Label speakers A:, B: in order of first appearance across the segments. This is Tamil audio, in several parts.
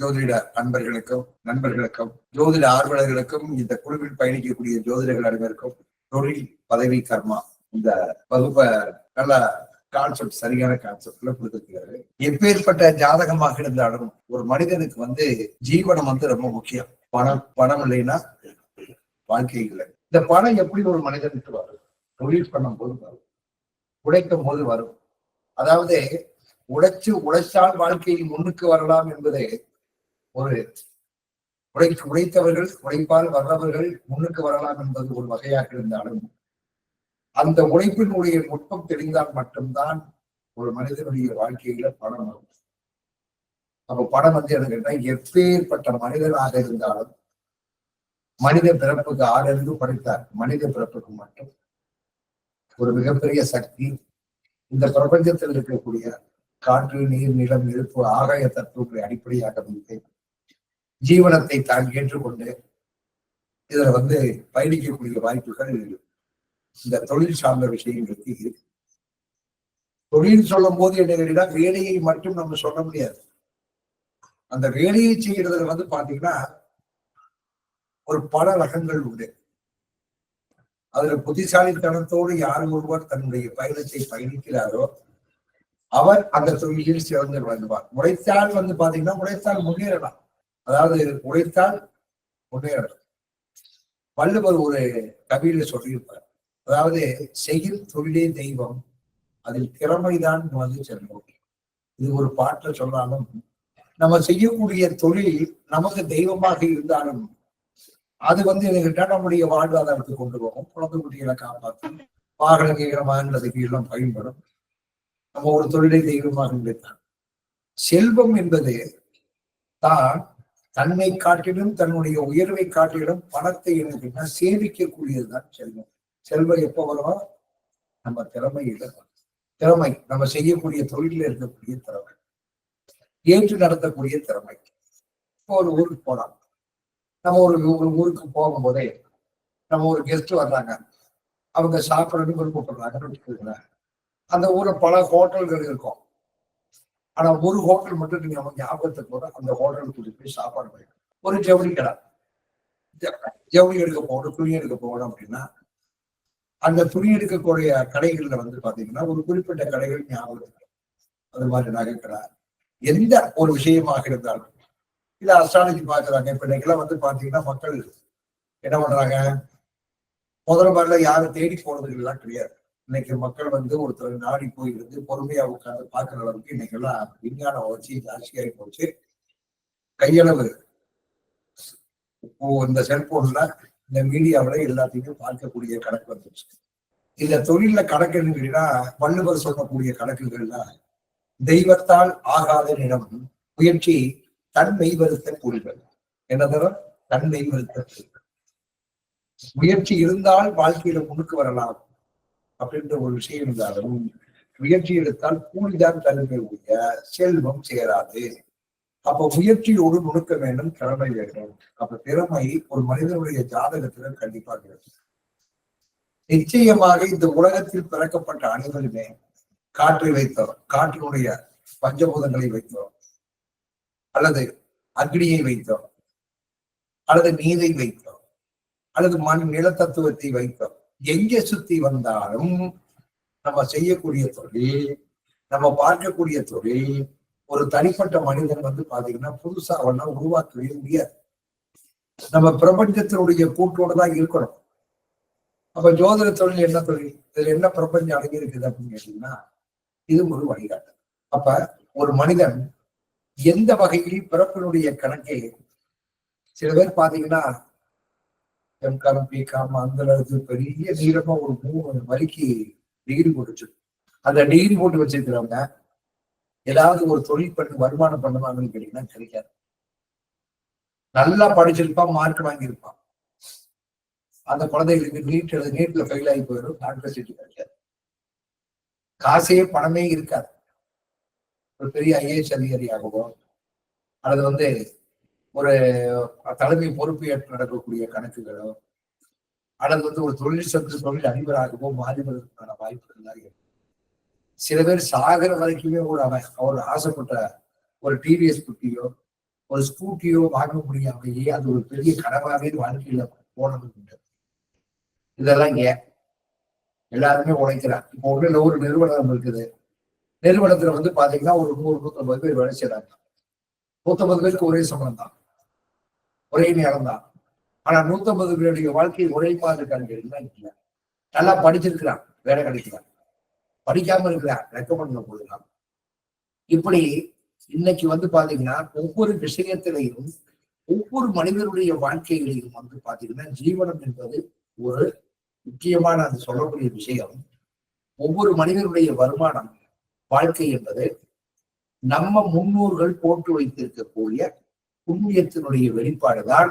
A: ஜோதிட நண்பர்களுக்கும் ஜோதிட ஆர்வலர்களுக்கும் இந்த குழுவில் பயணிக்கக்கூடிய ஜோதிடர்கள் அனைவருக்கும் தொழில் பதவி கர்மா இந்த வகுப்பை நல்ல கான்செப்ட், சரியான கான்செப்ட்ல கொடுத்திருக்கிறாரு. எப்பேற்பட்ட ஜாதகமாக இருந்தாலும் ஒரு மனிதனுக்கு ஜீவனம் ரொம்ப முக்கியம். பணம் இல்லைன்னா வாழ்க்கை இல்லை. இந்த பணம் எப்படி ஒரு மனிதனுக்கு வரும்? தொழில் பண்ணும் போது வரும், உழைக்கும் போது வரும். அதாவது உழைச்சால் வாழ்க்கையில் முன்னுக்கு வரலாம் என்பது ஒரு உழைப்பால் வர்றவர்கள் முன்னுக்கு வரலாம் என்பது ஒரு வகையாக இருந்தாலும், அந்த உழைப்பினுடைய நுட்பம் தெரிந்தால் மட்டும்தான் ஒரு மனிதனுடைய வாழ்க்கையில பணம் வரும். அப்ப பணம் எனக்கு எப்பேற்பட்ட மனிதனாக இருந்தாலும், மனித பிறப்புக்கு ஆறிலிருந்து படைத்தார். மனித பிறப்புக்கு மட்டும் ஒரு மிகப்பெரிய சக்தி இந்த பிரபஞ்சத்தில் இருக்கக்கூடிய காற்று, நீர், நிலம், நெருப்பு, ஆகாய தத்துவங்களை அடிப்படையாக வைத்து ஜீவனத்தை தான் ஏற்றுக்கொண்டு இதுல பயணிக்கக்கூடிய வாய்ப்புகள் இந்த தொழில் சார்ந்த விஷயங்களுக்கு இருக்கு. தொழில் சொல்லும் போது என்ன, வேலையை மட்டும் நம்ம சொல்ல முடியாது. அந்த வேலையை செய்யறதுல பாத்தீங்கன்னா ஒரு பல ரகங்கள் உண்டு. அதுல புத்திசாலித்தனத்தோடு யார் ஒருவர் தன்னுடைய பயணத்தை பயணிக்கிறாரோ அவர் அந்த தொழிலில் சிறந்து விளங்குவார். உழைத்தால் பாத்தீங்கன்னா உழைத்தால் முன்னேறலாம். அதாவது உழைத்தால் முன்னேறலாம். வள்ளுவர் ஒரு கவியில சொல்லியிருப்பார். அதாவது செய்யும் தொழிலே தெய்வம், அதில் திறமைதான் செல்வம். இது ஒரு பாட்டுல சொன்னாலும், நம்ம செய்யக்கூடிய தொழில் நமக்கு தெய்வமாக இருந்தாலும் அது என்கிட்ட நம்முடைய வாழ்வாதாரத்தை கொண்டு போகும், குழந்தை குட்டிகளை காப்பாற்றும், வாகன வாகனத்துக்கு எல்லாம் பயன்படும். நம்ம ஒரு தொழிலை தெய்வமாக நினைத்தான். செல்வம் என்பது தான் தன்னை காட்டிலும் தன்னுடைய உயர்வை காட்டிலும் பணத்தை என்ன சேமிக்கக்கூடியதுதான் செல்வம். செல்வம் எப்ப வரும்? நம்ம திறமை நம்ம செய்யக்கூடிய தொழில இருக்கக்கூடிய திறமை, ஏற்று நடத்தக்கூடிய திறமை. இப்போ ஒரு ஊருக்கு போலாம். நம்ம ஒரு ஊருக்கு போகும்போதே நம்ம ஒரு கெஸ்ட் வர்றாங்க, அவங்க சாப்பிடணும்னு விருப்பப்படுறாங்கன்னு. அந்த ஊர்ல பல ஹோட்டல்கள் இருக்கும். ஆனா ஒரு ஹோட்டல் மட்டும் நீங்க அவங்க ஞாபகத்துக்கு போற அந்த ஹோட்டலுக்கு கூட்டிட்டு போய் சாப்பாடு போயிடும். ஒரு ஜவுளி கடை, ஜவுளி எடுக்க போகணும், துணி எடுக்க போகணும் அப்படின்னா அந்த துணி எடுக்கக்கூடிய கடைகள்ல பாத்தீங்கன்னா ஒரு குறிப்பிட்ட கடைகள் ஞாபகத்துக்கு. அது மாதிரி நகைக்கடை, எந்த ஒரு விஷயமாக இருந்தாலும் இல்ல அஸ்ட்ராலஜி பாக்குறாங்க. இப்ப இன்னைக்கெல்லாம் பாத்தீங்கன்னா மக்கள் என்ன பண்றாங்க, முதல்ல மாதிரில யாரும் தேடி போனது எல்லாம் கிடையாது. இன்னைக்கு மக்கள் ஒருத்தர் நாடி போயிருந்து பொறுமையா உட்கார்ந்து பாக்குற அளவுக்கு இன்னைக்கு எல்லாம் விஞ்ஞான வளர்ச்சி ஜாஸ்தியாகி போச்சு. கையளவு இந்த செல்போன்ல இந்த மீடியாவில எல்லாத்தையும் பார்க்கக்கூடிய கணக்கு வந்துருச்சு. இந்த தொழில கணக்குன்னு கேட்டீங்கன்னா வள்ளுவர் சொல்லக்கூடிய கணக்குகள்ல தெய்வத்தால் ஆகாத நிலம் முயற்சி தன் மெய்வருத்த கூறுகள். என்ன தரும்? தன் மெய்வருத்த கூறுகள். முயற்சி இருந்தால் வாழ்க்கையில முன்னுக்கு வரலாம் அப்படின்ற ஒரு விஷயம் இருந்தாலும் முயற்சி எடுத்தால் கூலிதான் தருமை உடைய செல்வம் சேராது. அப்ப முயற்சியோடு நுணுக்க வேண்டும், திறமை வேண்டும். அப்ப திறமை ஒரு மனிதனுடைய ஜாதகத்துல கண்டிப்பாக இருக்கும். நிச்சயமாக இந்த உலகத்தில் பிறக்கப்பட்ட அனைவருமே காற்றை வைத்தோம், காற்றினுடைய பஞ்சபூதங்களை வைத்தோம், அல்லது அக்னியை வைத்தோம், அல்லது நீரை வைத்தோம், அல்லது நிலத்தத்துவத்தை வைத்தோம். எங்க சுத்தி வந்தாலும் நம்ம செய்யக்கூடிய தொழில், நம்ம பார்க்கக்கூடிய தொழில் ஒரு தனிப்பட்ட மனிதன் பாத்தீங்கன்னா புதுசா அவனா உருவாக்கவே முடியாது. நம்ம பிரபஞ்சத்தினுடைய கூட்டோடு தான் இருக்கணும். அப்ப ஜோதிட தொழில் என்ன தொழில்? இதுல என்ன பிரபஞ்சம் அடங்கி இருக்குது அப்படின்னு கேட்டீங்கன்னா இது ஒரு வழிகாட்டு. அப்ப ஒரு மனிதன் எந்த வகையில் பிறப்பினுடைய கணக்கை, சில பேர் பாத்தீங்கன்னா எம்காம் பிகாம் அந்த அளவுக்கு பெரிய நீளமா ஒரு 3 வரிக்கு டிகிரி போட்டு அந்த டிகிரி போட்டு வச்சிருக்கிறவங்க ஏதாவது ஒரு தொழில் பண்ணி வருமானம் பண்ணுவாங்கன்னு கேட்டீங்கன்னா கிடைக்காது. நல்லா படிச்சிருப்பான், மார்க் வாங்கியிருப்பான், அந்த குழந்தைகளுக்கு நீட்ல ஃபெயில் ஆகி போயிடும், டாக்டர் சீட்டு கிடைக்காது, காசே பணமே இருக்காது. ஒரு பெரிய ஐஏஎஸ் அதிகாரியாகவோ அல்லது ஒரு தலைமை பொறுப்பு ஏற்று நடக்கக்கூடிய கணக்குகளோ அல்லது ஒரு தொழில் அதிபராகவோ மாறிவதற்கான வாய்ப்புகள் தான் இருக்கு. சில பேர் சாகர வரைக்குமே கூட அவர் ஆசைப்பட்ட ஒரு டிவிஎஸ் குட்டியோ ஒரு ஸ்கூட்டியோ வாங்க முடியாமையே அது ஒரு பெரிய கனவாவே வாழ்க்கையில போனது உண்டு. இதெல்லாம் ஏன் எல்லாருமே உழைக்கிறாங்க. இப்போ ஒரு நிறுவனம் இருக்குது. நிறுவனத்துல வந்து பாத்தீங்கன்னா ஒரு 100-150 பேர் வேலை செய்யறாங்க. 150 பேருக்கு ஒரே சம்பளம் தான், ஒரே நேரம் தான். ஆனா 150 பேருடைய வாழ்க்கை ஒரே மாதிரி இருக்காங்க. இல்லை, நல்லா படிச்சிருக்கிறான், வேலை கிடைக்கிறான். படிக்காம இருக்கிறான், ரெக்கமெண்ட் போடுறான். இப்படி இன்னைக்கு வந்து பாத்தீங்கன்னா ஒவ்வொரு விஷயத்திலையும் ஒவ்வொரு மனிதனுடைய வாழ்க்கையிலையும் வந்து பாத்தீங்கன்னா ஜீவனம் என்பது ஒரு முக்கியமான அது சொல்லக்கூடிய விஷயம். ஒவ்வொரு மனிதனுடைய வருமானம் வாழ்க்கை என்பது நம்ம முன்னோர்கள் போட்டு வைத்திருக்கக்கூடிய புண்ணியத்தினுடைய வெளிப்பாடுதான்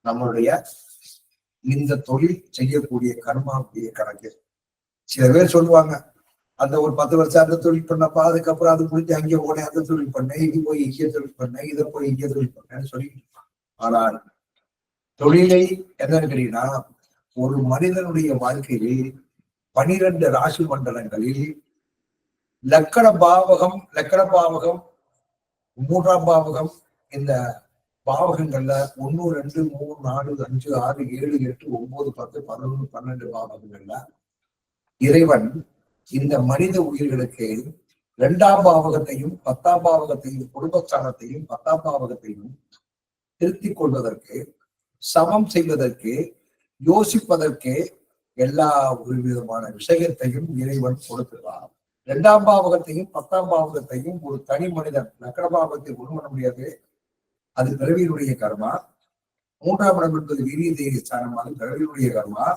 A: நம்மளுடைய இந்த தொழில் செய்யக்கூடிய கர்மாவுடைய கணக்கு. சில பேர் சொல்லுவாங்க, அந்த ஒரு 10 வருஷம் அந்த தொழில் பண்ணப்பா, அதுக்கப்புறம் அது முடிஞ்சு அங்கே போனேன், அந்த தொழில் பண்ணேன், இது போய் இங்கே தொழில் பண்ணேன், இதை போய் இங்கே தொழில் பண்ணேன்னு சொல்லிட்டு இருப்பான். ஆனால் தொழிலை என்னன்னு கேட்டீங்கன்னா, ஒரு மனிதனுடைய வாழ்க்கையில் 12 ராசி மண்டலங்களில் லக்கண பாவகம் 3ஆம் பாவகம், இந்த பாவகங்கள்ல 1, 2, 3, 4, 5, 6, 7, 8, 9, 10, 11, 12 பாவகங்கள்ல இறைவன் இந்த மனித உயிர்களுக்கு 2ஆம் பாவகத்தையும் 10ஆம் பாவகத்தையும் குடும்பஸ்தானத்தையும் 10ஆம் பாவகத்தையும் திருத்திக் கொள்வதற்கு, சமம் செய்வதற்கு, யோசிப்பதற்கு எல்லா ஒரு விதமான விஷயத்தையும் இறைவன் கொடுத்துள்ளார். 2ஆம் பாவகத்தையும் 10ஆம் பாவகத்தையும் ஒரு தனி மனிதன் லக்கண பாவகத்தை கொண்டு பண்ண முடியாது, அது பிறவியினுடைய கர்மா. 3ஆம் இடம் என்பது வீரிய ஸ்தானம், அது பிறவியினுடைய கர்மா.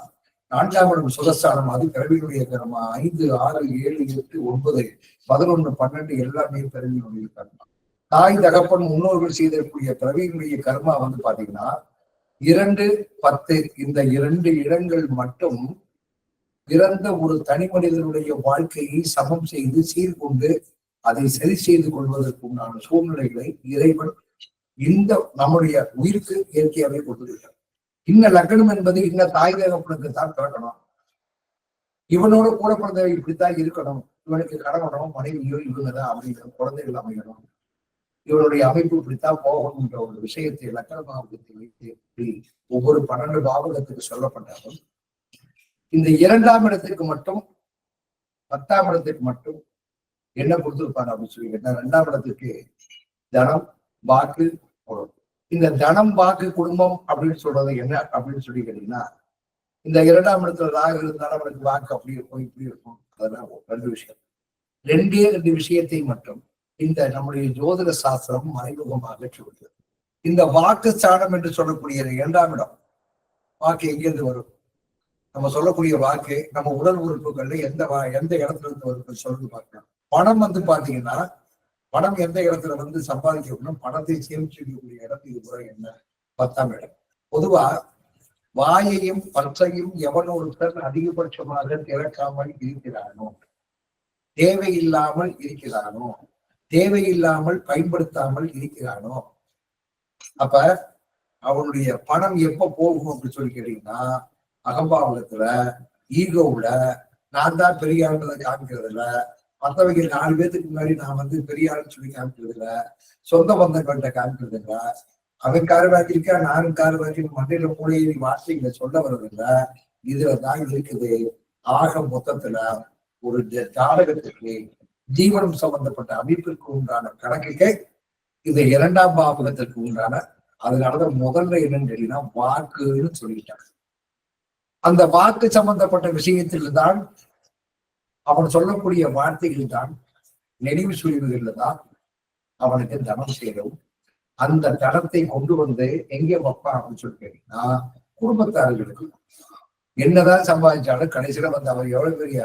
A: 4ஆம் இடம் சுகஸ்தானம், அது பிறவியினுடைய கர்மா. 5, 6, 7, 8, 9, 11, 12 எல்லாமே பிறவியினுடைய கர்மா. தாய் தகப்பன் முன்னோர்கள் செய்திருக்கூடிய பிறவியினுடைய கர்மா வந்து பாத்தீங்கன்னா 2, 10 இந்த 2 இடங்கள் மட்டும் பிறந்த ஒரு தனி மனிதனுடைய வாழ்க்கையை சமம் செய்து சீர்கொண்டு அதை சரி செய்து கொள்வதற்கு உண்டான சூழ்நிலைகளை இறைவன் இந்த நம்முடைய உயிருக்கு இயற்கையாவே கொடுத்துருக்கார். இன்ன லக்னம் என்பது இன்ன தாய் தகப்பனுக்கு தான் பிறக்கணும், இவனோட கூட பிறந்த இப்படித்தான் இருக்கணும், இவனுக்கு கணவனோ மனைவியோ இவங்கதான் அப்படிங்கிற குழந்தைகள் அமையணும், இவனுடைய அமைப்பு இப்படித்தான் போகணும்ன்ற ஒரு விஷயத்தை லக்கண பாவகத்தை வைத்து ஒவ்வொரு 12 பாவகத்துக்கு சொல்லப்பட்டாலும் இந்த 2ஆம் இடத்துக்கு மட்டும் 10ஆம் இடத்துக்கு மட்டும் என்ன கொடுத்துருப்பாரு அப்படின்னு சொல்லி கேட்டா, 2ஆம் இடத்துக்கு தனம், வாக்கு, பொருள். இந்த தனம், வாக்கு, குடும்பம் அப்படின்னு சொல்றது என்ன அப்படின்னு சொல்லி கேட்டீங்கன்னா, இந்த 2ஆம் இடத்துல ராகு இருந்தாலும் அவனுக்கு வாக்கு அப்படி இருக்கும் இப்படி இருக்கும். அதெல்லாம் 2 விஷயம். 2 விஷயத்தை மட்டும் இந்த நம்முடைய ஜோதிட சாஸ்திரம் மறைமுகமாக சொல்லுது. இந்த வாக்கு ஸ்தானம் என்று சொல்லக்கூடிய 2ஆம் இடம், வாக்கு எங்கிருந்து வரும்? நம்ம சொல்லக்கூடிய வாக்கு நம்ம உடல் உறுப்புகள்ல எந்த இடத்துல இருந்து வருது சொல்றது பார்க்கலாம். பணம் வந்து பாத்தீங்கன்னா, பணம் எந்த இடத்துல வந்து சம்பாதிக்கணும், பணத்தை சேமிச்சுக்கூடிய இடம் இது முறை என்ன? 10ஆம் இடம். பொதுவா வாயையும் பற்றையும் எவனொருத்தர் அதிகபட்சமாக திறக்காமல் இருக்கிறானோ, தேவையில்லாமல் இருக்கிறானோ, தேவையில்லாமல் பயன்படுத்தாமல் இருக்கிறானோ, அப்ப அவனுடைய பணம் எப்ப போகும் அப்படின்னு சொல்லி கேட்டீங்கன்னா, அகம்பாவகத்துல, ஈகோவுல, நான் தான் பெரிய ஆளுன்றதை காமிக்கிறதுல, மற்றவங்க 4 பேத்துக்கு முன்னாடி நான் வந்து பெரிய ஆளுன்னு சொல்லி காமிக்கிறது இல்ல, சொந்த பந்தங்கள்கிட்ட காமிக்கிறது இல்ல, அவன் காரு வாங்கியிருக்கா நானும் காரு வாங்கி மண்டையில மூளையை வார்த்தைகளை சொல்ல வர்றதில்ல. இதுலதான் இருக்குது. ஆக மொத்தத்துல ஒரு ஜாதகத்துக்கு ஜீவனம் சம்பந்தப்பட்ட அமைப்பிற்கு உண்டான கணக்குக்கு இந்த 2ஆம் பாவகத்திற்கு உண்டான, அதனாலதான் முதல்ல என்னன்னு கேட்டீங்கன்னா வாக்குன்னு சொல்லிட்டாங்க. அந்த வாக்கு சம்பந்தப்பட்ட விஷயத்தில் தான் அவன் சொல்லக்கூடிய வார்த்தைகள் தான், நெறிவு சுழிவுகள்ல தான் அவனுக்கு தனம் சேரும். அந்த தனத்தை கொண்டு வந்து எங்கே வைப்பான் அப்படின்னு சொல்லி கேட்டீங்கன்னா, குடும்பத்தார்களுக்கு என்னதான் சம்பாதிச்சாலும் கடைசியில வந்து அவர் எவ்வளவு பெரிய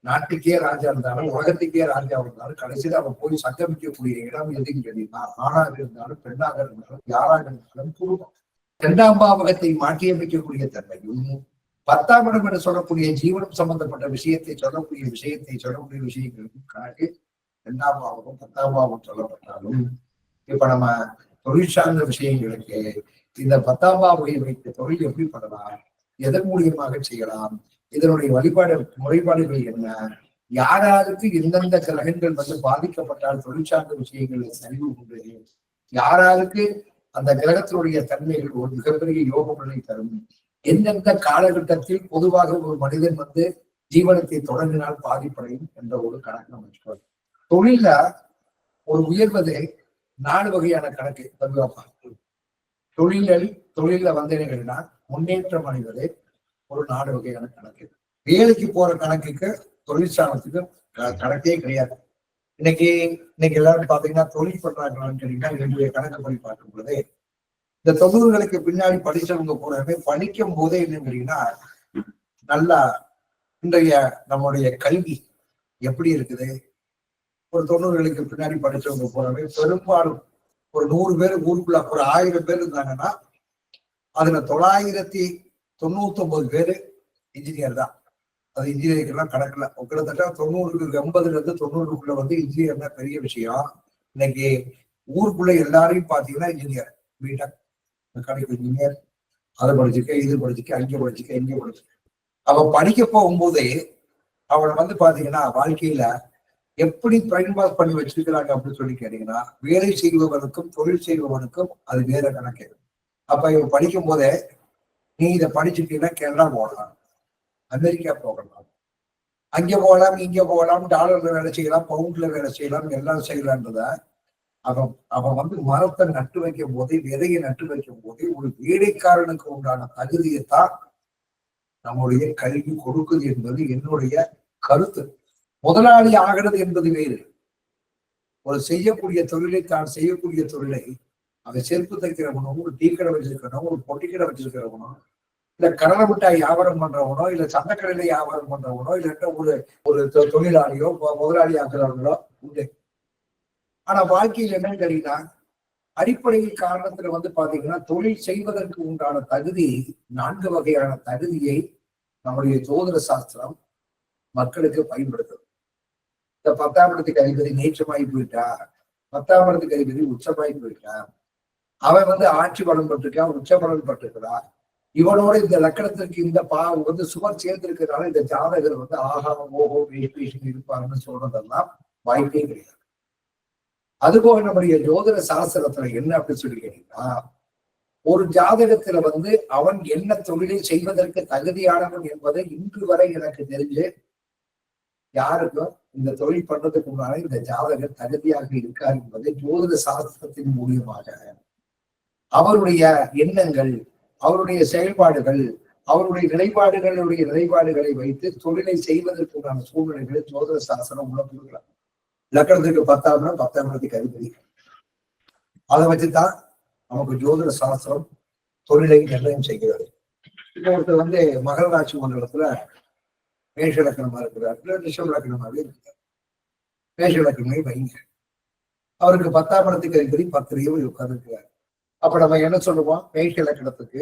A: நாட்டுக்கே ராஜா இருந்தாலும் உலகத்துக்கே ராஜா இருந்தாலும் கடைசியில அவன் போய் சங்கமிக்கக்கூடிய இடம் எதுன்னு கேட்டீங்கன்னா, ஆணாக இருந்தாலும் பெண்ணாக இருந்தாலும் யாராக இருந்தாலும் குடும்பம். 2ஆம் பாவகத்தை மாற்றியமைக்கக்கூடிய தன்மையும் 10ஆம் இடம் என்று சொல்லக்கூடிய ஜீவனம் சம்பந்தப்பட்ட விஷயத்தை சொல்லக்கூடிய விஷயங்களுக்கு கணக்கு 2ஆம் பாவகம் 10ஆம் பாவகம் சொல்லப்பட்டாலும், இப்ப நம்ம தொழில் சார்ந்த விஷயங்களுக்கு இந்த 10ஆம் பாவகை வைத்த தொழில் எப்படி பண்ணலாம், எதன் மூலியமாக செய்யலாம், இதனுடைய முறைப்பாடுகள் என்ன, யாராருக்கு எந்தெந்த கிரகங்கள் வந்து பாதிக்கப்பட்டால் தொழில் சார்ந்த விஷயங்கள் சரிவு உண்டு, யாராருக்கு அந்த கிரகத்தினுடைய தன்மைகள் ஒரு மிகப்பெரிய யோகங்களை தரும், எந்தெந்த காலகட்டத்தில் பொதுவாக ஒரு மனிதன் ஜீவனத்தை தொடங்கினால் பாதிப்படையும் என்ற ஒரு கணக்கு நம்ம வச்சுக்கோம். தொழில ஒரு உயர்வது 4 வகையான கணக்கு பதிவாப்பா. தொழில வந்தீங்கன்னா முன்னேற்றம் அடைவது ஒரு 4 வகையான கணக்கு. வேலைக்கு போற கணக்குக்கு தொழிற்சாலத்துக்கு கணக்கே கிடையாது. இன்னைக்கு எல்லாரும் பாத்தீங்கன்னா தொழில் பண்றாங்களான்னு கேட்டீங்கன்னா என்னுடைய கணக்கு படி பார்க்கும் பொழுது இந்த 90களுக்கு பின்னாடி படிச்சவங்க போறவே படிக்கும் போதே என்னன்னு கேட்டீங்கன்னா நல்லா இன்றைய நம்முடைய கல்வி எப்படி இருக்குது. ஒரு 90களுக்கு பின்னாடி படிச்சவங்க போறவே பெரும்பாலும் ஒரு 100 பேர் ஊருக்குள்ள ஒரு 1000 பேர் இருந்தாங்கன்னா அதுல 999 பேரு இன்ஜினியர் தான். அது இன்ஜினியரிங் கணக்குல கிட்டத்தட்ட 80ல இருந்து 90க்குள்ள இன்ஜினியர்னா பெரிய விஷயம். இன்னைக்கு ஊருக்குள்ள எல்லாரையும் பாத்தீங்கன்னா இன்ஜினியர், பிடெக், மெக்கானிக்கல் இன்ஜினியர், அதை படிச்சுக்க, இது படிச்சுக்க, அங்கே படிச்சுக்க, இங்கே படிச்சுக்க. அவன் படிக்க போகும்போதே அவனை பாத்தீங்கன்னா வாழ்க்கையில எப்படி பயன்பாடு பண்ணி வச்சிருக்கிறாங்க அப்படின்னு சொல்லி கேட்டீங்கன்னா வேலை செய்பவனுக்கும் தொழில் செய்பவனுக்கும் அது வேற கணக்கு. அப்ப இவன் படிக்கும் போதே நீ இதை படிச்சுட்டீங்கன்னா கனடா போகலாம், அமெரிக்கா போகலாம், அங்க போகலாம், இங்க போகலாம், டாலர்ல வேலை செய்யலாம், பவுண்ட்ல வேலை செய்யலாம், எல்லாம் செய்யலான்றத அவன் மரத்தை நட்டு வைக்கும் போதே, விதையை நட்டு வைக்கும் போதே ஒரு வேலைக்காரனுக்கு உண்டான தகுதியைத்தான் நம்முடைய கல்வி கொடுக்குது என்பது என்னுடைய கருத்து. முதலாளி ஆகிறது என்பது வேறு. ஒரு செய்யக்கூடிய தொழிலை தான் செய்யக்கூடிய தொழிலை அவன் செருப்பு தைக்கிறவனும், ஒரு டீ கடை வச்சிருக்கிறவனும், ஒரு பொட்டி கடை வச்சிருக்கிறவனும், இல்ல கடலை மிட்டாய் வியாபாரம் பண்றவனோ, இல்ல சந்தைக்கடையில வியாபாரம் பண்றவனோ, இல்ல ஒரு தொழிலாளியோ முதலாளி ஆக்குறவங்களோ உண்டு. ஆனா வாழ்க்கையில் என்னன்னு கேட்டீங்கன்னா அடிப்படையில் காரணத்துல பாத்தீங்கன்னா தொழில் செய்வதற்கு உண்டான தகுதி 4 வகையான தகுதியை நம்முடைய ஜோதிட சாஸ்திரம் மக்களுக்கு பயன்படுத்தும். இந்த 10ஆம் இடத்துக்கு அதிபதி நீச்சமாயி போயிட்டா, 10ஆம் இடத்துக்கு அதிபதி உச்சமாயி போயிட்டா, அவன் ஆட்சி பலன் பட்டிருக்கான், உச்ச பலன் பட்டிருக்கிறான், இவனோட இந்த லக்கணத்திற்கு இந்த சுவர் சேர்ந்திருக்கிறதுனால இந்த ஜாதகர் ஆகா ஓஹோ வேஷன் இருப்பாங்கன்னு சொல்றதெல்லாம் வாய்ப்பே கிடையாது. அதுபோக நம்முடைய ஜோதிட சாஸ்திரத்துல என்ன அப்படின்னு சொல்லி கேட்டீங்கன்னா ஒரு ஜாதகத்துல அவன் என்ன தொழிலை செய்வதற்கு தகுதியானவன் என்பதை இன்று வரை எனக்கு தெரிஞ்சு யாருக்கும் இந்த தொழில் பண்றதுக்கு முன்னாலே இந்த ஜாதகர் தகுதியாக இருக்கார் என்பதை ஜோதிட சாஸ்திரத்தின் மூலியமாக அவருடைய எண்ணங்கள், அவருடைய செயல்பாடுகள், அவருடைய நிலைப்பாடுகளை வைத்து தொழிலை செய்வதற்குண்டான சூழ்நிலைகளை ஜோதிட சாஸ்திரம் உள்ள கொடுக்கலாம். லக்கணத்துக்கு 10ஆம் இடம் 10ஆம் இடத்துக்கு அதிபதி. அதை வச்சுதான் நமக்கு ஜோதிட சாஸ்திரம் தொழிலை நிர்ணயம் செய்கிறது. இப்போ ஒருத்தர் மகர ராசி மண்டலத்துல மேஷ லக்கணமா இருக்கிறார், ரிஷப லக்கணமாவே இருக்கிறார். மேஷ லக்கணமே வைங்க, அவருக்கு 10ஆம் இடத்துக்கு அதிபதி 10லேயே உட்கார்ந்துருக்கிறார். அப்ப நம்ம என்ன சொல்லுவோம், மேஷ லக்கணத்துக்கு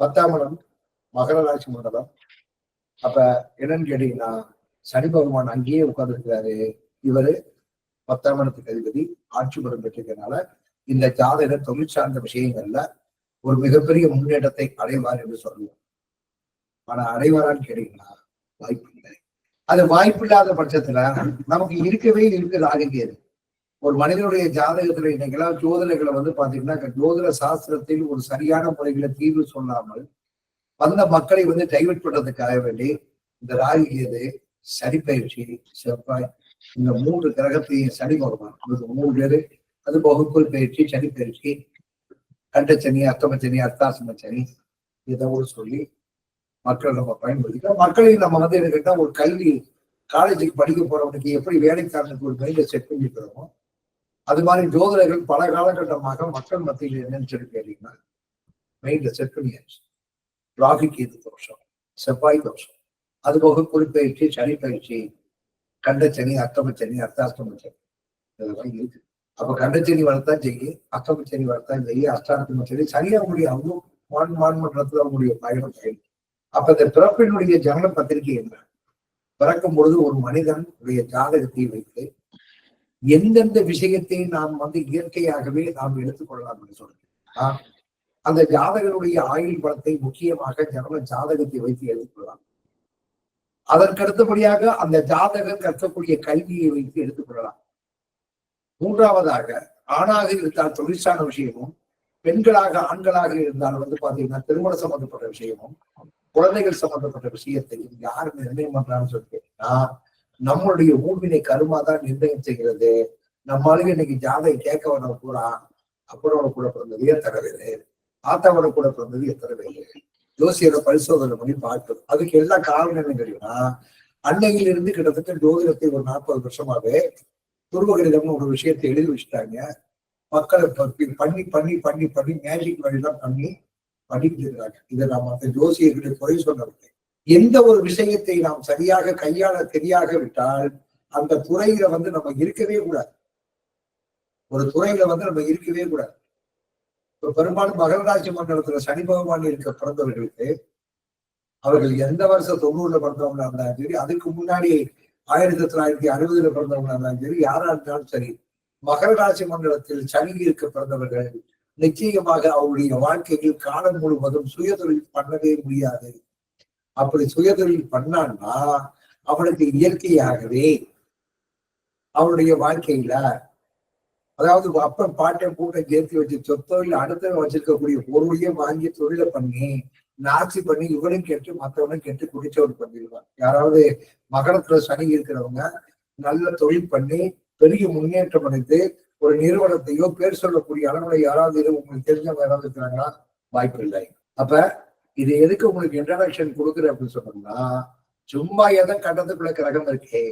A: 10ஆம் இடம் மகர ராசி மண்டலம். அப்ப என்னன்னு கேட்டீங்கன்னா சனி பகவான் அங்கேயே உட்கார்ந்து இருக்கிறாரு. இவரு 10ஆம் இடத்துக்கு அதிபதி ஆட்சி பலம் பெற்றிருக்கிறதுனால இந்த ஜாதகர் தொழில் சார்ந்த விஷயங்கள்ல ஒரு மிகப்பெரிய முன்னேற்றத்தை அடைவார் என்று சொல்லுவோம். ஆனா அடைவாரான்னு கேட்டீங்கன்னா வாய்ப்பு இல்லை. அது வாய்ப்பு இல்லாத பட்சத்துல நமக்கு இருக்கவே இருக்குது ஆகியது. ஒரு மனிதனுடைய ஜாதகத்துல இன்னைக்கெல்லாம் ஜோதிடர்களை பாத்தீங்கன்னா ஜோதிட சாஸ்திரத்தில் ஒரு சரியான முறைகளை தீர்வு சொல்லாமல் வந்த மக்களை டைவர்ட் பண்றதுக்காக வேண்டி இந்த ராகு கேது, சனி பயிற்சி, செவ்வாய், இந்த 3 கிரகத்தையும் சனி பகவான் 3 பேரு, அது வகுப்புள் பயிற்சி, சனி பயிற்சி, கண்டச்சனி, அர்த்தமச்சனி, அர்த்தாசம சனி, இதை சொல்லி மக்கள் நம்ம பயன்படுத்திக்கலாம். மக்களையும் நம்ம என்ன ஒரு கல்வி காலேஜுக்கு படிக்க போறவனுக்கு எப்படி வேலைக்காரனுக்கு ஒரு மைண்ட செட் பண்ணிக்கிறோமோ அது மாதிரி ஜோதிடர்கள் பல காலகட்டமாக மக்கள் மத்தியில் என்னன்னு சொல்லி கேட்டீங்கன்னா மைண்ட செட் பண்ணியாச்சு. ராகு கேது தோஷம், செவ்வாய் தோஷம், அது போக குறிப்பயிற்சி, சனி பயிற்சி, கண்டச்சனி, அர்த்தமச்சனி, அர்த்தாஷ்டமச்சனி, இதெல்லாம் இருக்கு. அப்ப கண்டச்சனி வரத்தான் செய்யும், அர்த்தமச்சனி வரத்தான் செய்யும், அஷ்டாஷ்டமச்சனி சரியா அவங்களுடைய மன்றத்துல அவங்களுடைய பயணம் செய்யும். அப்ப இந்த பிறப்பினுடைய ஜனன பத்திரிகை என்ன, பிறக்கும் பொழுது ஒரு மனிதனுடைய ஜாதகத்தை வைத்து எந்தெந்த விஷயத்தை நாம் இயற்கையாகவே நாம் எடுத்துக்கொள்ளலாம் என்று சொல்றேன். அந்த ஜாதகனுடைய ஆயுள் பலத்தை முக்கியமாக ஜனன ஜாதகத்தை வைத்து எடுத்துக்கொள்ளலாம். அதற்கடுத்தபடியாக அந்த ஜாதகர் கற்கக்கூடிய கல்வியை வைத்து எடுத்துக்கொள்ளலாம். 3ஆவதாக ஆணாக இருந்தால் தொழிற்சான விஷயமும், பெண்களாக ஆண்களாக இருந்தால் பாத்தீங்கன்னா திருமணம் சம்பந்தப்பட்ட விஷயமும், குழந்தைகள் சம்பந்தப்பட்ட விஷயத்தையும் யாரு நிர்ணயம் பண்றான்னு சொல்லிட்டீங்கன்னா நம்மளுடைய ஊழ்வினை கருமாதான் நிர்ணயம் செய்கிறது. நம்மளுக்கு இன்னைக்கு ஜாதை கேட்க வர பூரா அப்பனோட கூட பிறந்தது எத்தனை பேரு, ஆத்தாவோட கூட பிறந்தது எத்தனை பேரு, ஜோசியரை பரிசோதனை பண்ணி பார்க்கணும். அதுக்கு எல்லா காரணம் என்ன தெரியுமா, அன்னையிலிருந்து கிட்டத்தட்ட ஜோதிடத்தை ஒரு 40 வருஷமாவே துருவகணிதம்னு ஒரு விஷயத்தை எழுதி வச்சுட்டாங்க. மக்களை பண்ணி பண்ணி பண்ணி பண்ணி மேஜிக் வழிதான் பண்ணி பண்ணிட்டு இருக்கிறாங்க. இதை நாம் அந்த ஜோசியர்களை குறை சொல்லவில்லை. எந்த ஒரு விஷயத்தை நாம் சரியாக கையாள தெரியாக விட்டால் அந்த துறையில நம்ம இருக்கவே கூடாது. ஒரு துறையில நம்ம இருக்கவே கூடாது. இப்ப பெரும்பாலும் மகராட்சி மண்டலத்துல சனி பகவான் இருக்க பிறந்தவர்களுக்கு, அவர்கள் எந்த வருஷம் 90ல பிறந்தவங்களா இருந்தாலும் சரி, அதுக்கு முன்னாடி 1960ல பிறந்தவங்களா இருந்தாலும் சரி, யாரா இருந்தாலும் சரி, மகர ராசி மண்டலத்தில் சனி இருக்க பிறந்தவர்கள் நிச்சயமாக அவருடைய வாழ்க்கையில் காலம் முழுவதும் சுயதொழில் பண்ணவே முடியாது. அப்படி சுயதொழில் பண்ணான்னா அவனுக்கு இயற்கையாகவே அவருடைய வாழ்க்கையில, அதாவது அப்ப பாட்டை பூட்டை சேர்த்து வச்சு சொத்தோ இல்ல அடுத்த வச்சிருக்கக்கூடிய பொருளையே வாங்கி தொழிலை பண்ணி நாச்சி பண்ணி இவனும் கெட்டு மற்றவனும் கெட்டு குடிச்சவன் பண்ணிடுவான். யாராவது மகரத்துல சனி இருக்கிறவங்க நல்ல தொழில் பண்ணி பெரிய முன்னேற்றம் அடைந்து ஒரு நிறுவனத்தையோ பேர் சொல்லக்கூடிய அளவுல யாராவது உங்களுக்கு தெரிஞ்சவங்க யாராவது இருக்கிறாங்களா? வாய்ப்பு இல்லை. அப்ப இது எதுக்கு உங்களுக்கு இன்ட்ரடக்ஷன் கொடுக்குறேன் அப்படின்னு சொன்னோம்னா, சும்மா எதை கண்டத்துக்குள்ள கிரகம் இருக்கே,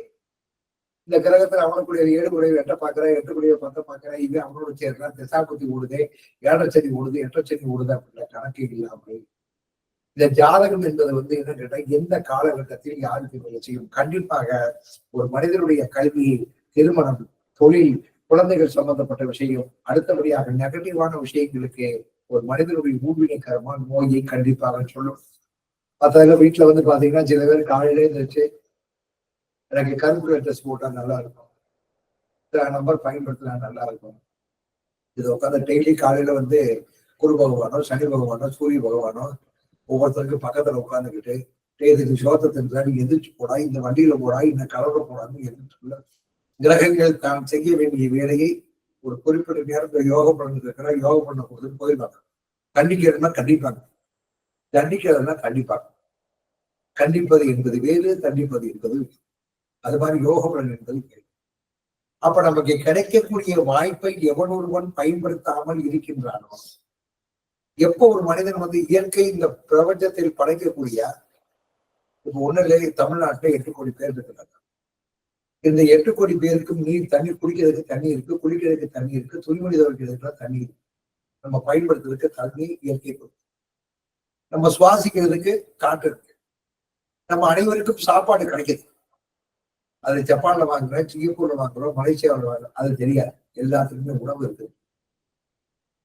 A: இந்த கிரகத்துல அவனுக்குரிய 7 குடைய 8 பாக்குறேன், 8 குடைய 10 பாக்குறேன், இது அவனோட சேர்க்கிறான், திசாபுத்தி ஓடுது, 7 ஓடுது, 8 ஓடுது அப்படின்ற கணக்கு இல்லாமல் இந்த ஜாதகம் என்பது என்ன கேட்டா எந்த காலகட்டத்தில் யாருக்கு வேலை செய்யும். கண்டிப்பாக ஒரு மனிதனுடைய கல்வி, திருமணம், தொழில், குழந்தைகள் சம்பந்தப்பட்ட விஷயம், அடுத்தபடியாக நெகட்டிவான விஷயங்களுக்கு ஒரு மனிதனுடைய ஊழ்வினைக்கரமான நோயை கண்டிப்பாக சொல்லும். மற்ற வீட்டுல பாத்தீங்கன்னா சில பேர் காலையிலே இருந்துச்சு எனக்கு கருப்பு ட்ரெஸ் போட்டா நல்லா இருக்கும், நம்பர் பயன்படுத்தினா நல்லா இருக்கும், இது உட்காந்து டெய்லி காலையில குரு பகவானோ சனி பகவானோ சூரிய பகவானோ ஒவ்வொருத்தருக்கும் பக்கத்துல உட்காந்துக்கிட்டு இதுக்கு சோத்தத்தின் எதிர்த்து போடா, இந்த வண்டியில போடா, இந்த கலவர போடான்னு எதிர்த்து கிரகங்கள் தான் செய்ய வேண்டிய வேலையை ஒரு குறிப்பிட்ட நேரத்துல யோகம் பண்ணிருக்கிற யோகம் பண்ண போது போயிருவாங்க. கண்டிக்கிறதுனா கண்டிப்பாங்க, தண்டிக்கிறதுனா கண்டிப்பாங்க. கண்டிப்பது என்பது வேறு, தண்டிப்பது என்பது அது மாதிரி யோக பலன் என்பது வேறு. அப்ப நமக்கு கிடைக்கக்கூடிய வாய்ப்பை எவன் ஒருவன் பயன்படுத்தாமல் இருக்கின்றானோ, எப்போ ஒரு மனிதன் இயற்கை இந்த பிரபஞ்சத்தில் படைக்கக்கூடிய, இப்ப ஒண்ணுல தமிழ்நாட்டுல 8 கோடி பேர் இருக்கிறாங்க. இந்த 8 கோடி பேருக்கும் நீர், தண்ணி குடிக்கிறதுக்கு தண்ணி இருக்கு, குளிக்கிறதுக்கு தண்ணி இருக்கு, துணிமணி துவைக்கிறதுக்கு தண்ணி இருக்கு, நம்ம பயன்படுத்துறதுக்கு தண்ணி இயற்கை கொடுக்கும், நம்ம சுவாசிக்கிறதுக்கு காற்று இருக்கு, நம்ம அனைவருக்கும் சாப்பாடு கிடைக்குது. அது ஜப்பான்ல வாங்குறோம், சிங்கப்பூர்ல வாங்குறோம், மலேசியாவில் வாங்குறோம், அது தெரியாது. எல்லாத்துக்குமே உணவு இருக்கு.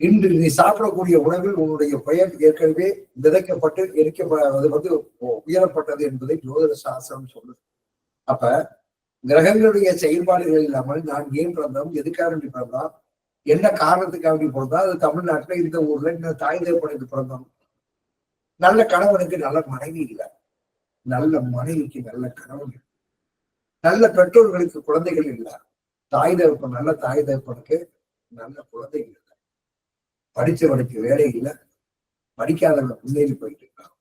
A: இன்று நீ சாப்பிடக்கூடிய உணவில் உன்னுடைய பெயர் ஏற்கனவே விதைக்கப்பட்டு அது உயரப்பட்டது என்பதை ஜோதிட சாஸ்திரம் சொல்லுது. அப்ப கிரகங்களுடைய செயல்பாடுகள் இல்லாமல் நான் ஏன் பிறந்தோம், எதுக்காக வேண்டி பிறந்தோம், என்ன காரணத்துக்காக வேண்டி பிறந்தோம், அது தமிழ்நாட்டுல இந்த ஊர்ல இந்த தாய் தகப்பனுக்கு பிறந்தோம். நல்ல கணவனுக்கு நல்ல மனைவி இல்லை, நல்ல மனைவிக்கு நல்ல கணவன், நல்ல பெற்றோர்களுக்கு குழந்தைகள் இல்லை, தாய் தகப்பன் நல்ல தாய் தகப்பனுக்கு நல்ல குழந்தைகள் இல்லை, படிச்சவனுக்கு வேலை இல்லை, படிக்காதவன் முன்னேறி போயிட்டு இருக்கான்,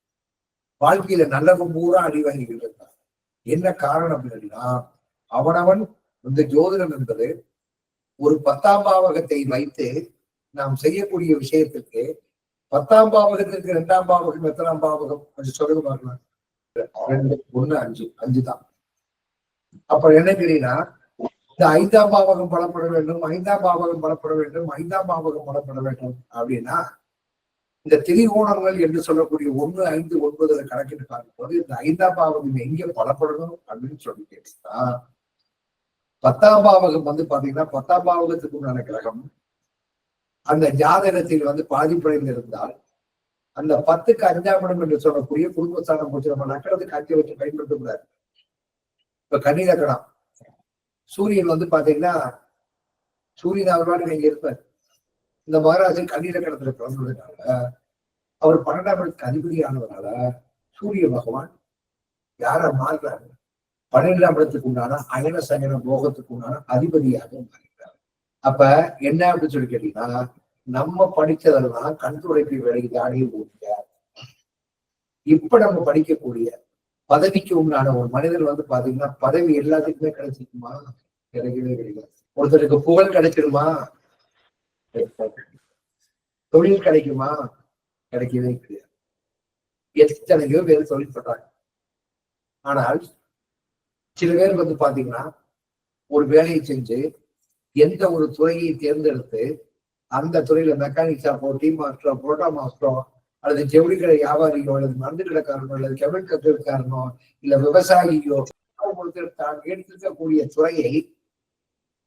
A: வாழ்க்கையில நல்லவன் பூரா அடி வாங்கிக்கிட்டு இருக்கான். என்ன காரணம் அப்படின்னா, அவனவன் ஜோதிடம் என்பது ஒரு 10ஆம் பாவகத்தை வைத்து நாம் செய்யக்கூடிய விஷயத்திற்கு, 10ஆம் பாவகத்திற்கு 2ஆம் பாவகம் எத்தனாம் பாவகம் கொஞ்சம் சொல்லுங்க பார்க்கலாம். 2, 1, 5, 5 தான். அப்புறம் என்ன தெரியுன்னா, இந்த 5ஆம் பாவகம் பலப்பட வேண்டும், 5ஆம் பாவகம் பலப்பட வேண்டும், 5ஆம் பாவகம் பலப்பட வேண்டும் அப்படின்னா, இந்த திரிகோணங்கள் என்று சொல்லக்கூடிய 1, 5, 9 கணக்கிட்டு பார்க்கும்போது இந்த 5ஆம் பாவகம் எங்க பலப்படணும் அப்படின்னு சொல்லி கேட்டா, 10ஆம் பாவகம் பாத்தீங்கன்னா 10ஆம் பாவகத்துக்கு உண்டான கிரகம் அந்த ஜாதகத்தில் பாதிப்படைந்து இருந்தால் அந்த 10க்கு 5ஆம் இடம் என்று சொல்லக்கூடிய குடும்பஸ்தானம் போச்சு நம்ம நக்கறதுக்கு 5 வச்சு பயன்படுத்தக்கூடாது. இப்ப கன்னிலக்கணம் சூரியன் பாத்தீங்கன்னா சூரியன் அவர்பாடு நீங்க இருப்பார். இந்த மகராஜன் கன்னிலக்கணத்துல பிறந்ததுனால அவர் 12ஆம் இடத்துக்கு அதிபதியானதுனால சூரிய பகவான் யார மாறுறாரு, 12ஆம் இடத்துக்கு உண்டான அயன சயன போகத்துக்கு உண்டான அதிபதியாக மாறுகிறார். அப்ப என்ன அப்படின்னு சொல்லி கேட்டீங்கன்னா, நம்ம படிச்சதெல்லாம் கண் துடைப்பு வேலைக்கு தானே ஊட்டிய. இப்ப நம்ம படிக்கக்கூடிய பதவிக்கு உண்டான ஒரு மனிதர் வந்து பாத்தீங்கன்னா, பதவி எல்லாத்துக்குமே கிடைச்சிருக்குமா? கிடைக்கவே கிடையாது. ஒருத்தருக்கு புகழ் கிடைச்சிருமா? தொழில் கிடைக்குமா? கிடைக்கவே கிடையாது. எத்தனையோ பேர் தொழில் பண்றாங்க. ஆனால் சில பேர் வந்து பாத்தீங்கன்னா, ஒரு வேலையை செஞ்சு எந்த ஒரு துறையை தேர்ந்தெடுத்து அந்த துறையில மெக்கானிக் ஷாப்போ, டீ மாஸ்டரோ, புரோட்டா மாஸ்டரோ, அல்லது ஜவுளி கடை வியாபாரியோ, அல்லது மருந்து கடைக்காரனோ, அல்லது கெமிக்கல் கத்துக்காரனோ, இல்ல விவசாயியோ, தான் எடுத்திருக்கக்கூடிய துறையை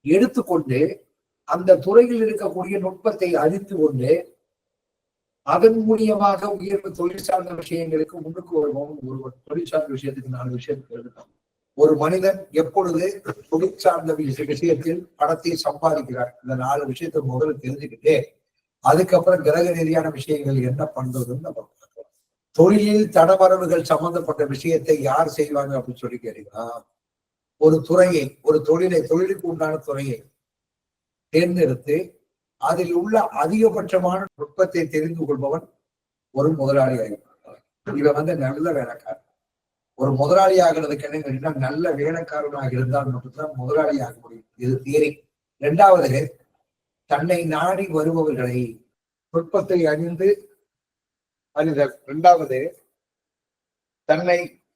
A: எடுத்துக்கொண்டு அந்த துறையில் இருக்கக்கூடிய நுட்பத்தை அறிந்து கொண்டு அதன் மூலியமாக உயர்வு தொழில் சார்ந்த விஷயங்களுக்கு முன்னுக்கு வருவோம். ஒரு தொழில் சார்ந்த விஷயத்துக்கு 4 விஷயத்துக்கு எழுதலாம். ஒரு மனிதன் எப்பொழுது தொழில் சார்ந்த விஷயத்தில் பணத்தை சம்பாதிக்கிறார், இந்த 4 விஷயத்தை முதல்ல தெரிஞ்சுக்கிட்டு அதுக்கப்புறம் கிரக ரீதியான விஷயங்கள் என்ன பண்றதுன்னு நம்ம பார்க்கலாம். தொழிலில் தடவரவுகள் சம்பந்தப்பட்ட விஷயத்தை யார் செய்வாங்க அப்படின்னு சொல்லி கேட்டீங்கன்னா, ஒரு துறையை, ஒரு தொழிலுக்கு உண்டான துறையை தேர்ந்தெடுத்து அதில் உள்ள அதிகபட்சமான நுட்பத்தை தெரிந்து கொள்பவன் ஒரு முதலாளி ஆகிவிட்டார். இவன் வந்து நல்ல வேலைக்காரன். ஒரு முதலாளி ஆகிறதுக்கு என்ன கேட்டீங்கன்னா, நல்ல வேலைக்காரனாக இருந்தால் மட்டும்தான் முதலாளி ஆக முடியும். இது தியரி. 2வது, தன்னை நாடி வருபவர்களை நுட்பத்தை அறிந்து 2வது,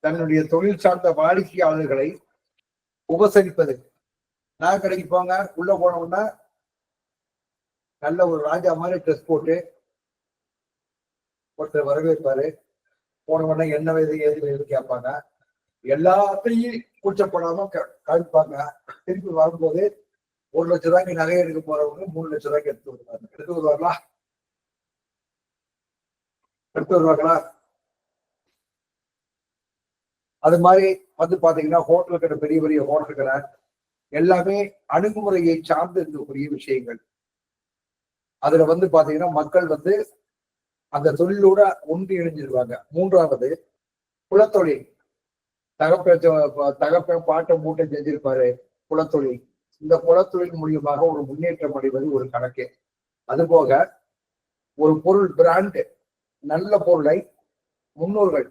A: தன்னுடைய தொழில் சார்ந்த வாடிக்கையாளர்களை உபசரிப்பது. நான் கடைக்கு போங்க, உள்ள போனோம்னா நல்ல ஒரு ராஜா மாதிரி ட்ரெஸ் போட்டு ஒருத்தர் வரவேற்பாரு. போன உடனே என்ன வயது ஏது வயது கேட்பாங்க. எல்லாத்தையும் கூச்சப்படாம கழிப்பாங்க. திருப்பி வரும்போது 1 லட்சம் ரூபாய்க்கு நகை எடுக்க போறவங்க 3 லட்சம் ரூபாய்க்கு எடுத்து வருவாங்களா? அது மாதிரி வந்து பாத்தீங்கன்னா, ஹோட்டல் கடை, பெரிய பெரிய ஹோட்டல் கடை எல்லாமே அணுகுமுறையை சார்ந்து இருக்கக்கூடிய விஷயங்கள். அதுல வந்து பாத்தீங்கன்னா, மக்கள் வந்து அந்த தொழிலோட ஒன்றி இணைஞ்சிருவாங்க. 3வது, குலத்தொழில். தகப்பன் பாட்டை மூட்டை செஞ்சிருப்பாரு, குலத்தொழில். இந்த குலத்தொழில் மூலியமாக ஒரு முன்னேற்றம் அடைவது ஒரு கணக்கு. அதுபோக ஒரு பொருள் பிராண்ட், நல்ல பொருளை முன்னோர்கள்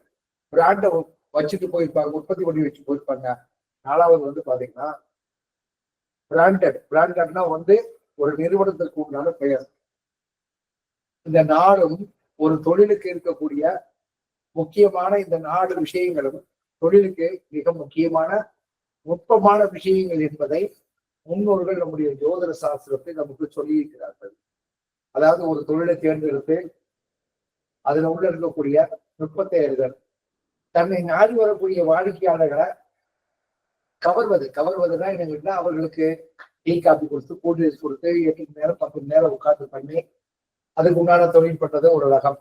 A: பிராண்டை வச்சுட்டு போயிருப்பாங்க, உற்பத்தி பண்ணி வச்சு போயிருப்பாங்க. 4வது வந்து பாத்தீங்கன்னா, பிராண்டட்னா வந்து ஒரு நிறுவனத்திற்கு உண்டான பெயர். இந்த நாடும் ஒரு தொழிலுக்கு இருக்கக்கூடிய முக்கியமான இந்த 4 விஷயங்களும் தொழிலுக்கு மிக முக்கியமான நுட்பமான விஷயங்கள் என்பதை முன்னோர்கள் நம்முடைய ஜோதிட சாஸ்திரத்தை நமக்கு சொல்லி இருக்கிறார்கள். அதாவது ஒரு தொழிலை தேர்ந்தெடுத்து அதுல உள்ள இருக்கக்கூடிய நுட்பத்தை அறிதல், தன்னை நாடி வரக்கூடிய வாடிக்கையாளர்களை கவர்வதுன்னா என்னங்கன்னா, அவர்களுக்கு டீ காப்பி கொடுத்து, கூல்ட்ரிங்க்ஸ் கொடுத்து 8 மணி நேரம் 10 மணி நேரம் உட்கார்ந்து பண்ணி அதுக்கு உண்டான தொழில் பண்றது ஒரு ரகம்.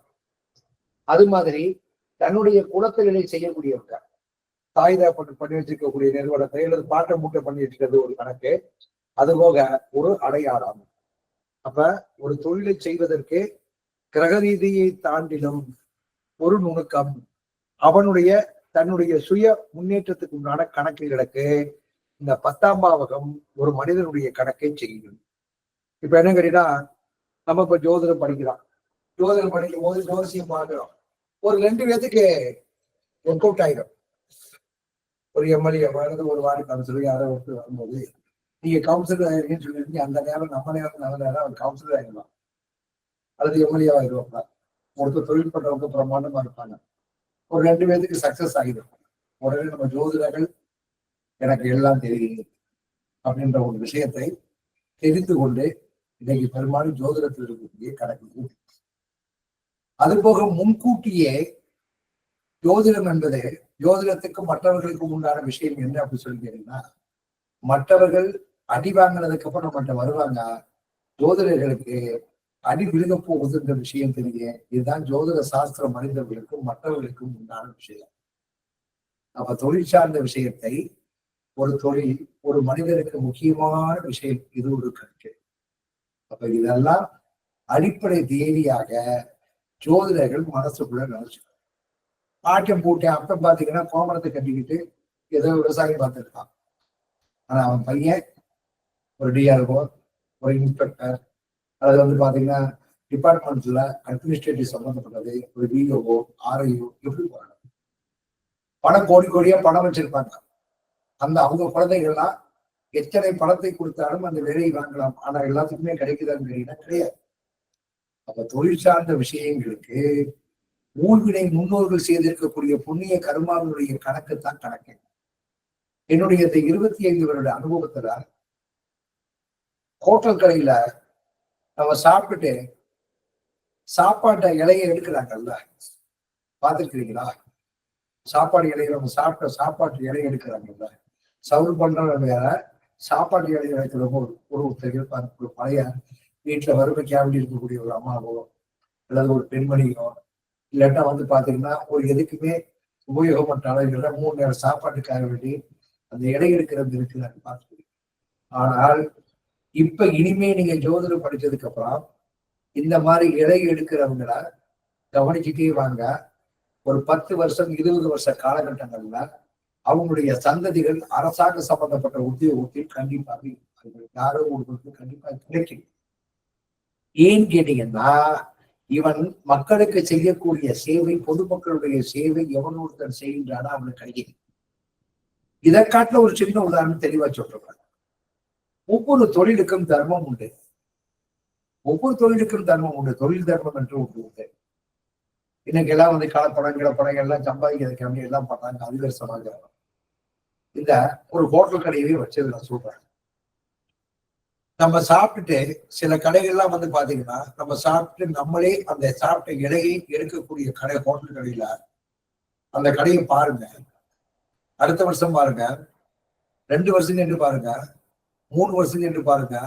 A: அது மாதிரி தன்னுடைய குலத்தொழிலை செய்யக்கூடியவங்க, தாய்தா பண்ணி வச்சிருக்கக்கூடிய நிறுவனத்தை அல்லது பாட்டை மூட்டை பண்ணி வச்சுக்கிறது ஒரு கணக்கு. அதுபோக ஒரு அடையாளம். அப்ப ஒரு தொழிலை செய்வதற்கு கிரக ரீதியை தாண்டிலும் ஒரு நுணுக்கம், தன்னுடைய சுய முன்னேற்றத்துக்கு உண்டான கணக்குகளுக்கு இந்த 10ஆம் பாவகம் ஒரு மனிதனுடைய கணக்கை செய்யும். இப்ப என்ன கேட்டீங்கன்னா, நம்ம இப்ப ஜோதிடம் படிக்கிறோம். ஜோதிடம் படிக்கும் போது ஜோசியம் பார்க்கிறோம். ஒரு 2 பேத்துக்கு ஒர்க் அவுட் ஆயிடும். ஒரு எம்எல்ஏ வருது, ஒரு வார்டு கவுன்சிலர் யாரோ ஒருத்தர் வரும்போது, நீங்க கவுன்சிலர் ஆயிருக்கீங்கன்னு சொல்லியிருக்கீங்க, அந்த நேரம் நம்ம நேரம் நல்ல நேரம் அவர் கவுன்சிலர் ஆயிடலாம் அல்லது எம்எல்ஏ ஆயிடுவாங்க. ஒருத்தர் தொழில் பண்றவங்க பிரமாண்டமா இருப்பாங்க. ஒரு 2 பேருக்கு சக்சஸ் ஆகிடும். உடனே நம்ம ஜோதிடர்கள் எனக்கு எல்லாம் தெரியும் அப்படின்ற ஒரு விஷயத்தை தெரிந்து கொண்டு இன்னைக்கு பெரும்பாலும் ஜோதிடத்தில் இருக்கக்கூடிய கணக்கு. அது போக முன்கூட்டியே ஜோதிடம் என்பது, ஜோதிடத்துக்கும் மற்றவர்களுக்கும் உண்டான விஷயம் என்ன அப்படின்னு சொல்லி கேட்டீங்கன்னா, மற்றவர்கள் அடி வாங்கினதுக்கு அப்புறம் நம்மகிட்ட வருவாங்க, ஜோதிடர்களுக்கு அடி விழுக போகுதுன்ற விஷயம் தெரியும். இதுதான் ஜோதிட சாஸ்திர மனிதர்களுக்கும் மற்றவர்களுக்கும் உண்டான விஷயம். அப்ப தொழில் சார்ந்த விஷயத்தை, ஒரு தொழில் ஒரு மனிதனுக்கு முக்கியமான விஷயம், இது ஒரு கணக்கு. அப்ப இதெல்லாம் அடிப்படை தேவையாக ஜோதிடர்கள் மனசுக்குள்ள நினைச்சு ஆட்டம் போட்டு அப்பம் பாத்தீங்கன்னா கோமரத்தை கட்டிக்கிட்டு ஏதோ விவசாயம் பார்த்துருக்கான். ஆனா அவன் பையன் ஒரு டிஆர்ஓ, ஒரு இன்ஸ்பெக்டர், அது பாத்தீங்கன்னா டிபார்ட்மெண்ட்ல அட்மினிஸ்ட்ரேட்டிவ் சம்பந்தப்பட்டது, ஒரு விஓஓ, ஆர்ஐஓ, எப்படி போறாங்க? பணம் கோடி கோடியா பணம் வச்சிருப்பாங்க. அவங்க குழந்தைகள்லாம் எத்தனை பணத்தை கொடுத்தாலும் அந்த வேலையை வாங்கலாம். ஆனா எல்லாத்துக்குமே கிடைக்குதான்னு கேட்டீங்கன்னா கிடையாது. அப்ப தொழில் சார்ந்த விஷயங்களுக்கு ஊழ்வினை முன்னோர்கள் செய்திருக்கக்கூடிய புண்ணிய கர்மாவினுடைய கணக்கு தான் கணக்கு. என்னுடைய இந்த 25 வருட அனுபவத்துல ஹோட்டல் கடையில நம்ம சாப்பிட்டுட்டு சாப்பாட்டை இலையை எடுக்கிறாங்கல்ல, பார்த்துருக்கிறீங்களா? சாப்பாடு இலையை நம்ம சாப்பாட்டு இலையை எடுக்கிறாங்கல்ல, சவுல் பண்ற வேற, சாப்பாட்டு இலையை எடுக்கிறவங்க ஒருத்தர் இருப்பாங்க. ஒரு பழைய வீட்டுல வறுமைக்காக இருக்கக்கூடிய ஒரு அம்மாவோ அல்லது ஒரு பெண்மணியோ, இல்லாட்டா பாத்தீங்கன்னா ஒரு எதுக்குமே உபயோகப்பட்ட அளவுல 3 நேரம் சாப்பாட்டுக்காக வேண்டி அந்த இலை எடுக்கிறது இருக்குன்னு பார்த்துக்கிறேன். ஆனால் இப்ப இனிமே நீங்க ஜோதிடம் படிச்சதுக்கு அப்புறம் இந்த மாதிரி இலை எடுக்கிறவங்கள கவனிச்சுட்டே வாங்க. ஒரு 10 வருஷம் 20 வருஷ காலகட்டங்கள்ல அவங்களுடைய சந்ததிகள் அரசாங்க சம்பந்தப்பட்ட உத்தியோகத்தில் கண்டிப்பாக யாரோ ஒருவருக்கு கண்டிப்பாக கிடைக்கும். ஏன்னு கேட்டீங்கன்னா, இவன் மக்களுக்கு செய்யக்கூடிய சேவை, பொதுமக்களுடைய சேவை எவன் ஒருத்தன் செய்கின்றானா அவனுக்கு கிடைக்கும். இதை காட்டுல ஒரு சின்ன உதாரணம் தெளிவா சொல்றாங்க. ஒவ்வொரு தொழிலுக்கும் தர்மம் உண்டு. ஒவ்வொரு தொழிலுக்கும் தர்மம் உண்டு. தொழில் தர்மம் என்று ஒன்று உண்டு. இன்னைக்கு எல்லாம் கலப்படம் கிளப்படம் எல்லாம் சம்பாதிக்கிறதுக்கு எல்லாம் பண்ணாங்க. அதிக சமாச்சாரம். இந்த ஒரு ஹோட்டல் கடையவே வச்சது நான் சொல்றேன். நம்ம சாப்பிட்டுட்டு சில கடைகள்லாம் பாத்தீங்கன்னா, நம்ம சாப்பிட்டு நம்மளே அந்த சாப்பிட்ட இலையை எடுக்கக்கூடிய கடை, ஹோட்டல் கடையில அந்த கடையை பாருங்க. அடுத்த வருஷம் பாருங்க, 2 வருஷம் என்று பாருங்க, 3 வருஷம் என்று பாருங்க.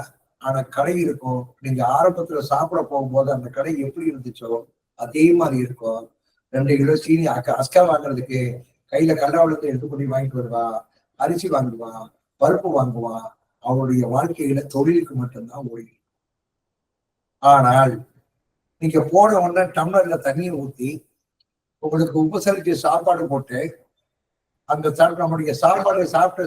A: ஆனா கடை இருக்கும். நீங்க ஆரம்பத்துல சாப்பிட போகும்போது அந்த கடை எப்படி இருந்துச்சோ அதே மாதிரி இருக்கும். 2 கிலோ சீனி அஸ்கா வாங்குறதுக்கு கையில கல்லாவிலத்தை எடுத்து கொண்டு வாங்கிட்டு வருவான், அரிசி வாங்குவான், பருப்பு வாங்குவான். அவனுடைய வாழ்க்கையில தொழிலுக்கு மட்டும்தான் ஓடி. ஆனால் நீங்க போன உடனே டம்ளர்ல தண்ணியை ஊத்தி உங்களுக்கு உபசரிச்சு சாப்பாடு போட்டு அந்த நம்முடைய சாப்பாடு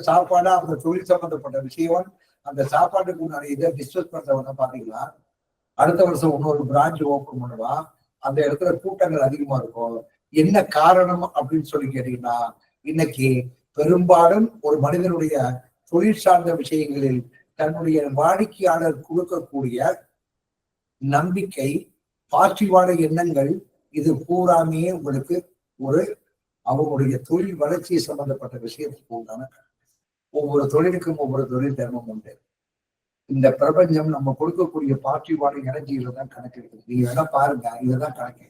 A: சாப்பாடா அந்த தொழில் சம்பந்தப்பட்ட விஷயம், அந்த சாப்பாட்டுக்கு முன்னாடி இதை டிஸ்கஸ் பண்றவங்க பாத்தீங்கன்னா, அடுத்த வருஷம் இன்னொரு பிரான்ச் ஓப்பன் பண்ணுவான். அந்த இடத்துல கூட்டங்கள் அதிகமா இருக்கும். என்ன காரணம் அப்படின்னு சொல்லி கேட்டீங்கன்னா, இன்னைக்கு பெரும்பாலும் ஒரு மனிதனுடைய தொழில் சார்ந்த விஷயங்களில் தன்னுடைய வாடிக்கையாளர் கொடுக்கக்கூடிய நம்பிக்கை, பாசிட்டிவான எண்ணங்கள், இது பூராமே உங்களுக்கு ஒரு அவங்களுடைய தொழில் வளர்ச்சி சம்பந்தப்பட்ட விஷயத்துக்கு உண்டான ஒவ்வொரு தொழிலுக்கும் ஒவ்வொரு தொழில் தர்மம் உண்டு. இந்த பிரபஞ்சம் நம்ம கொடுக்கக்கூடிய பாசிட்டிவான எனர்ஜியில தான் கணக்கு இருக்குது. நீங்க வேணா பாருங்க, இதுதான் கணக்கு.